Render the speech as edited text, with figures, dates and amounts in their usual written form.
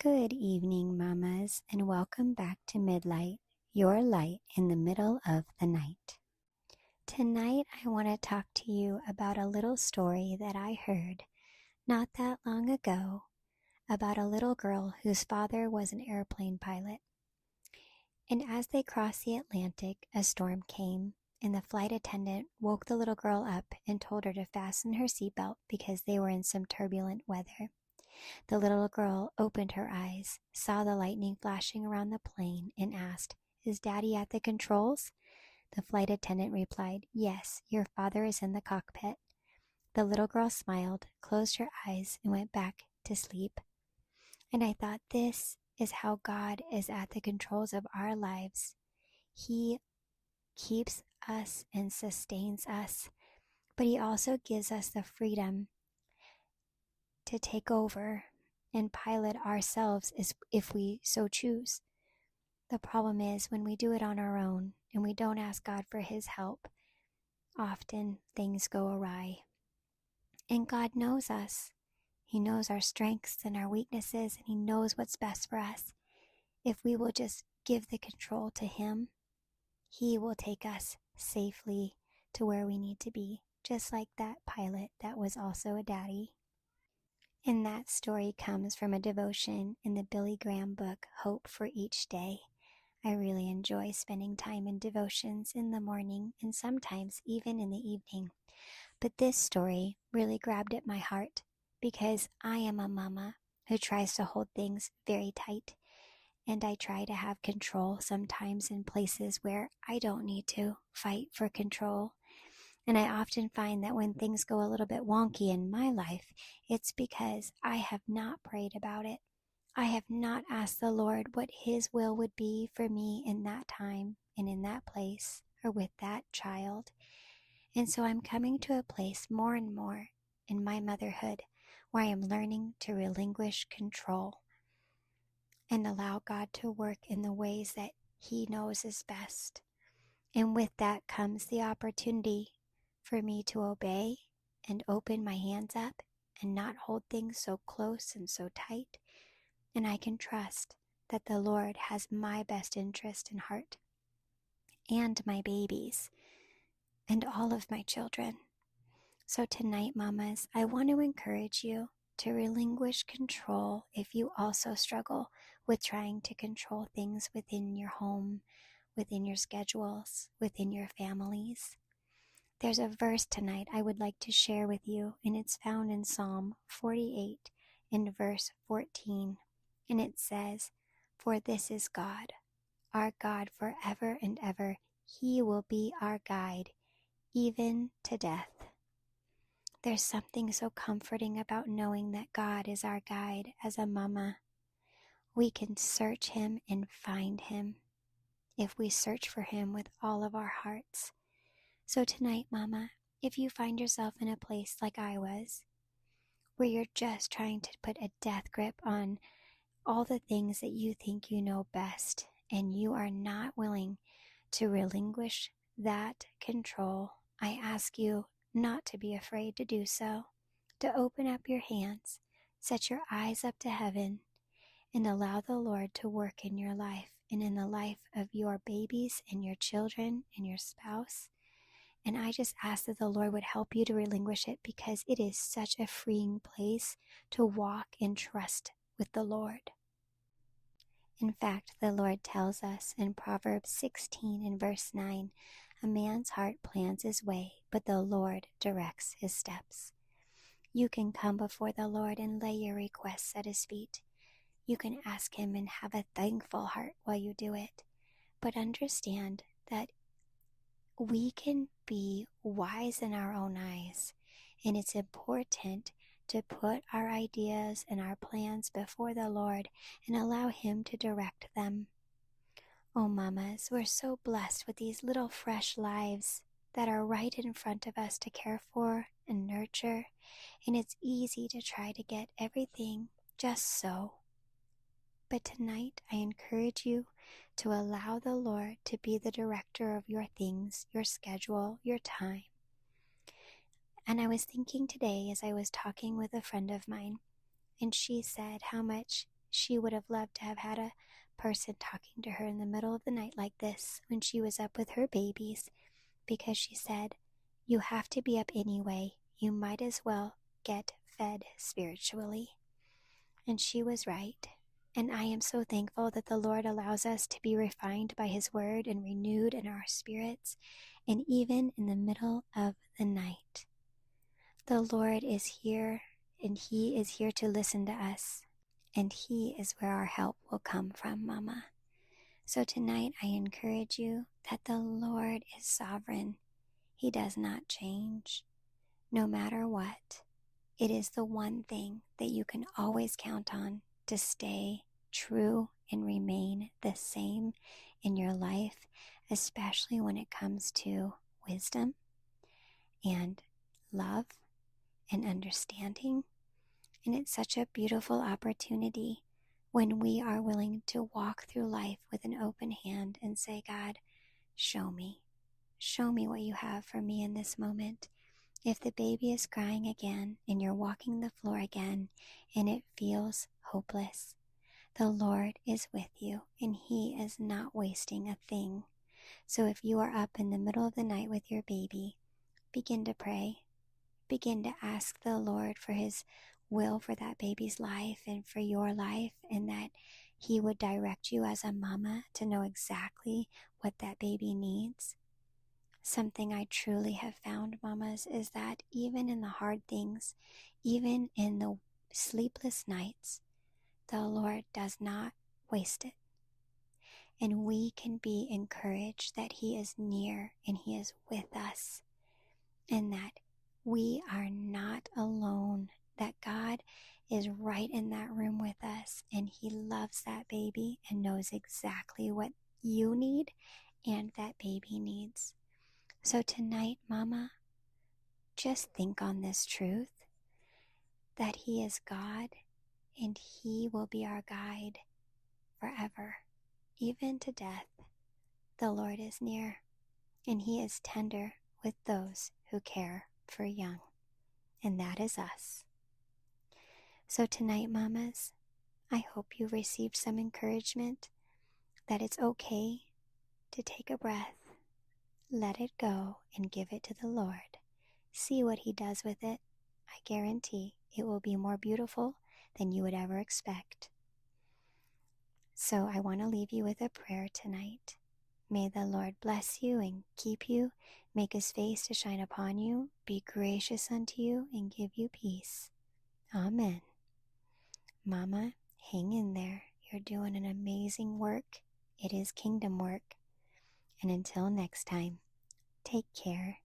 Good evening, mamas, and welcome back to Midlight, your light in the middle of the night. Tonight, I want to talk to you about a little story that I heard not that long ago about a little girl whose father was an airplane pilot. And as they crossed the Atlantic, a storm came, and the flight attendant woke the little girl up and told her to fasten her seatbelt because they were in some turbulent weather. The little girl opened her eyes, saw the lightning flashing around the plane, and asked, "Is Daddy at the controls?" The flight attendant replied, "Yes, your father is in the cockpit." The little girl smiled, closed her eyes, and went back to sleep. And I thought, this is how God is at the controls of our lives. He keeps us and sustains us, but He also gives us the freedom to take over and pilot ourselves if we so choose. The problem is when we do it on our own and we don't ask God for His help, often things go awry. And God knows us. He knows our strengths and our weaknesses, and He knows what's best for us. If we will just give the control to Him, He will take us safely to where we need to be, just like that pilot that was also a daddy. And that story comes from a devotion in the Billy Graham book, Hope for Each Day. I really enjoy spending time in devotions in the morning and sometimes even in the evening. But this story really grabbed at my heart because I am a mama who tries to hold things very tight. And I try to have control sometimes in places where I don't need to fight for control. And I often find that when things go a little bit wonky in my life, it's because I have not prayed about it. I have not asked the Lord what His will would be for me in that time and in that place or with that child. And so I'm coming to a place more and more in my motherhood where I am learning to relinquish control and allow God to work in the ways that He knows is best. And with that comes the opportunity for me to obey and open my hands up and not hold things so close and so tight. And I can trust that the Lord has my best interest in heart and my babies and all of my children. So tonight, mamas, I want to encourage you to relinquish control if you also struggle with trying to control things within your home, within your schedules, within your families. There's a verse tonight I would like to share with you, and it's found in Psalm 48 in verse 14. And it says, "For this is God, our God forever and ever. He will be our guide, even to death." There's something so comforting about knowing that God is our guide as a mama. We can search Him and find Him if we search for Him with all of our hearts. So tonight, mama, if you find yourself in a place like I was, where you're just trying to put a death grip on all the things that you think you know best, and you are not willing to relinquish that control, I ask you not to be afraid to do so, to open up your hands, set your eyes up to heaven, and allow the Lord to work in your life and in the life of your babies and your children and your spouse. And I just ask that the Lord would help you to relinquish it, because it is such a freeing place to walk in trust with the Lord. In fact, the Lord tells us in Proverbs 16 and verse 9, "A man's heart plans his way, but the Lord directs his steps." You can come before the Lord and lay your requests at His feet. You can ask Him and have a thankful heart while you do it. But understand that we can be wise in our own eyes, and it's important to put our ideas and our plans before the Lord and allow Him to direct them. Oh, mamas, we're so blessed with these little fresh lives that are right in front of us to care for and nurture, and it's easy to try to get everything just so. But tonight, I encourage you to allow the Lord to be the director of your things, your schedule, your time. And I was thinking today as I was talking with a friend of mine, and she said how much she would have loved to have had a person talking to her in the middle of the night like this when she was up with her babies, because she said, "You have to be up anyway. You might as well get fed spiritually." And she was right. And I am so thankful that the Lord allows us to be refined by His word and renewed in our spirits, and even in the middle of the night. The Lord is here, and He is here to listen to us, and He is where our help will come from, Mama. So tonight I encourage you that the Lord is sovereign. He does not change. No matter what, it is the one thing that you can always count on to stay true and remain the same in your life, especially when it comes to wisdom and love and understanding. And it's such a beautiful opportunity when we are willing to walk through life with an open hand and say, "God, show me. Show me what you have for me in this moment." If the baby is crying again and you're walking the floor again and it feels hopeless, the Lord is with you and He is not wasting a thing. So if you are up in the middle of the night with your baby, begin to pray. Begin to ask the Lord for His will for that baby's life and for your life, and that He would direct you as a mama to know exactly what that baby needs. Something I truly have found, mamas, is that even in the hard things, even in the sleepless nights, the Lord does not waste it. And we can be encouraged that He is near and He is with us, and that we are not alone, that God is right in that room with us, and He loves that baby and knows exactly what you need and that baby needs. So tonight, Mama, just think on this truth, that He is God and He will be our guide forever, even to death. The Lord is near, and He is tender with those who care for young, and that is us. So tonight, mamas, I hope you received some encouragement that it's okay to take a breath, let it go, and give it to the Lord. See what He does with it. I guarantee it will be more beautiful than you would ever expect. So I want to leave you with a prayer tonight. May the Lord bless you and keep you, make His face to shine upon you, be gracious unto you, and give you peace. Amen. Mama, hang in there. You're doing an amazing work. It is kingdom work. And until next time, take care.